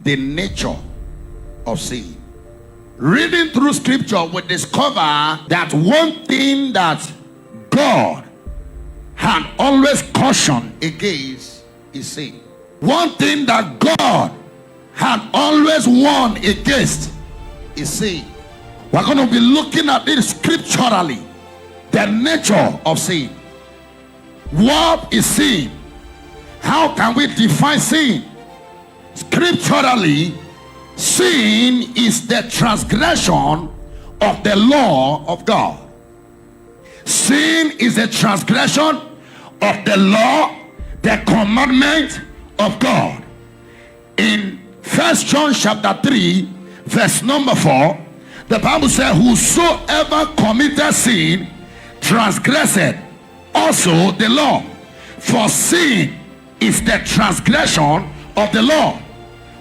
the nature of sin. Reading through scripture, we discover that one thing that God had always cautioned against is sin. One thing that God had always warned against is sin. We're going to be looking at it scripturally, the nature of sin. What is sin? How can we define sin? Scripturally, sin is the transgression of the law of God. Sin is a transgression of the law, the commandment of God. In 1 John chapter 3, verse number 4, the Bible says, whosoever committed sin transgressed also the law. For sin is the transgression of the law.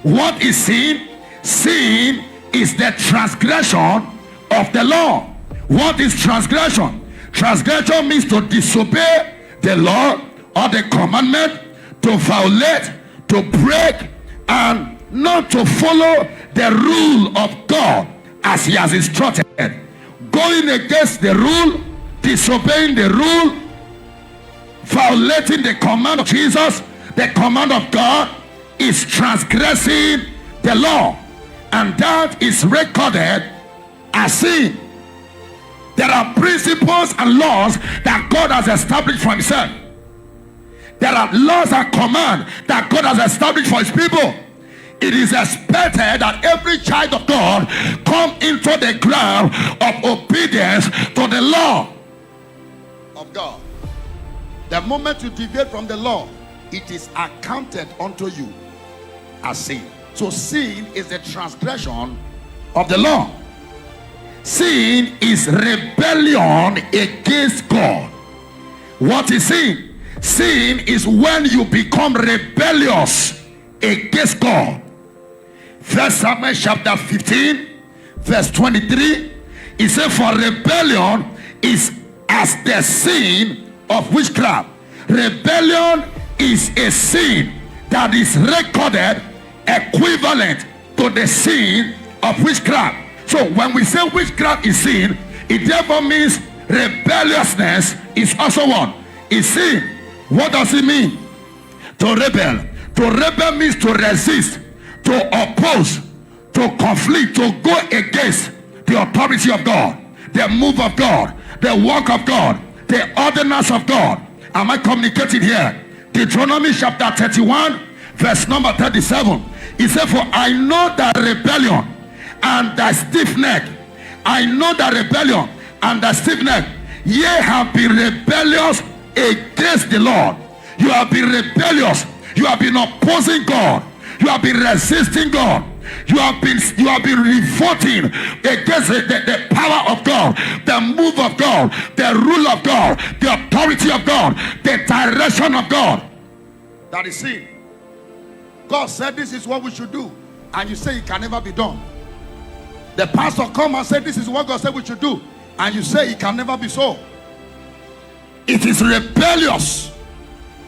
What is sin? Sin is the transgression of the law. What is transgression? Transgression means to disobey the law or the commandment, to violate, to break, and not to follow the rule of God as he has instructed. Going against the rule, disobeying the rule, violating the command of Jesus, the command of God, is transgressing the law, and that is recorded as sin. There are principles and laws that God has established for himself. There are laws and commands that God has established for his people. It is expected that every child of God come into the ground of obedience to the law of God. The moment you deviate from the law, it is accounted unto you as sin. So sin is the transgression of the law. Sin is rebellion against God. What is sin? Sin is when you become rebellious against God. 1 Samuel chapter 15, verse 23, it says, for rebellion is as the sin of witchcraft. Rebellion is a sin that is recorded equivalent to the sin of witchcraft. So when we say witchcraft is sin, it therefore means rebelliousness is also one. Is sin. What does it mean? To rebel. To rebel means to resist, to oppose, to conflict, to go against the authority of God, the move of God, the work of God, the ordinance of God. Am I communicating here? Deuteronomy chapter 31, verse number 37. It said, for I know that rebellion and the stiff neck, I know that rebellion and the stiff neck, ye have been rebellious against the Lord. You have been rebellious. You have been opposing God. You have been resisting God. You have been revolting against the power of God, the move of God, the rule of God, the authority of God, the direction of God. That is sin. God said this is what we should do, and you say it can never be done. The pastor come and said this is what God said we should do, and you say it can never be so. It is rebellious,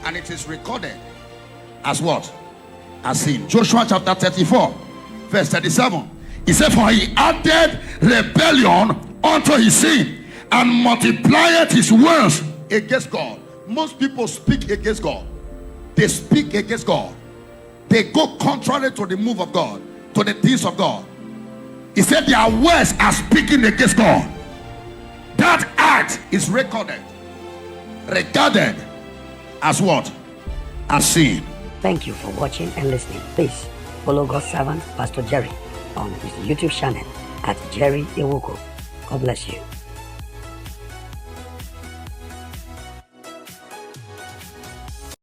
and it is recorded as what? As sin. Joshua chapter 34, verse 37. He said, for he added rebellion unto his sin, and multiplied his words against God. Most people speak against God. They speak against God. They go contrary to the move of God, to the things of God. He said their words are speaking against God. That act is regarded as what? As sin. Thank you for watching and listening. Please follow God's servant Pastor Jerry on his YouTube channel at Jerry Ewuku. God bless you.